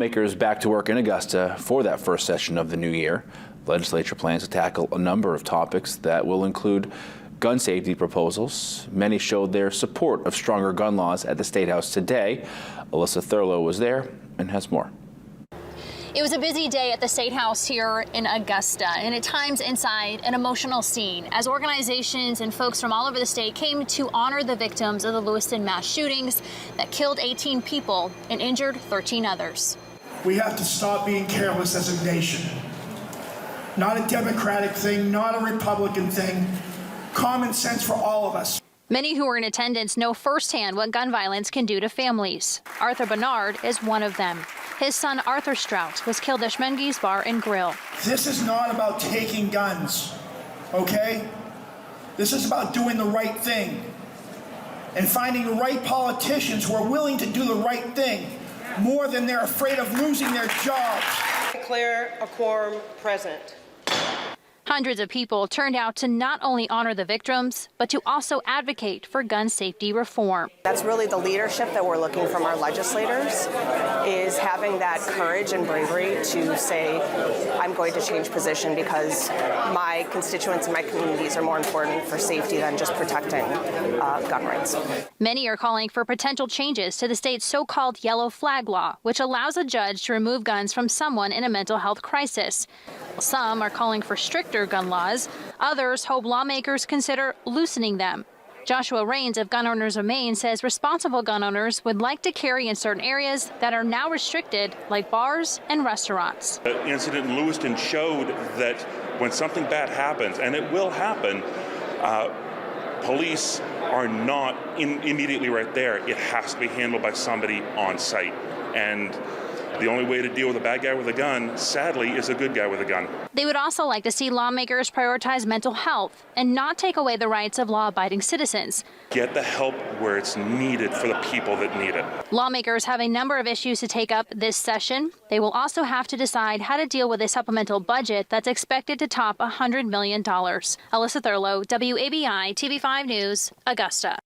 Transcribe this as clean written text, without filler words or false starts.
Lawmakers back to work in Augusta for that first session of the new year. The legislature plans to tackle a number of topics that will include gun safety proposals. Many showed their support of stronger gun laws at the State House today. Alyssa Thurlow was there and has more. It was a busy day at the State House here in Augusta, and at times inside an emotional scene as organizations and folks from all over the state came to honor the victims of the Lewiston mass shootings that killed 18 people and injured 13 others. We have to stop being careless as a nation. Not a Democratic thing, not a Republican thing. Common sense for all of us. Many who were in attendance know firsthand what gun violence can do to families. Arthur Bernard is one of them. His son, Arthur Strout, was killed at Schmenge's Bar and Grill. This is not about taking guns, okay? This is about doing the right thing and finding the right politicians who are willing to do the right thing more than they're afraid of losing their jobs. Declare a quorum present. Hundreds of people turned out to not only honor the victims, but to also advocate for gun safety reform. That's really the leadership that we're looking from our legislators, is having that courage and bravery to say, I'm going to change position because my constituents and my communities are more important for safety than just protecting gun rights. Many are calling for potential changes to the state's so-called yellow flag law, which allows a judge to remove guns from someone in a mental health crisis. Some are calling for stricter gun laws. Others hope lawmakers consider loosening them. Joshua Rains of Gun Owners of Maine says responsible gun owners would like to carry in certain areas that are now restricted, like bars and restaurants. The incident in Lewiston showed that when something bad happens, and it will happen, police are not immediately right there. It has to be handled by somebody on site. And the only way to deal with a bad guy with a gun, sadly, is a good guy with a gun. They would also like to see lawmakers prioritize mental health and not take away the rights of law-abiding citizens. Get the help where it's needed for the people that need it. Lawmakers have a number of issues to take up this session. They will also have to decide how to deal with a supplemental budget that's expected to top $100 million. Alyssa Thurlow, WABI TV5 News, Augusta.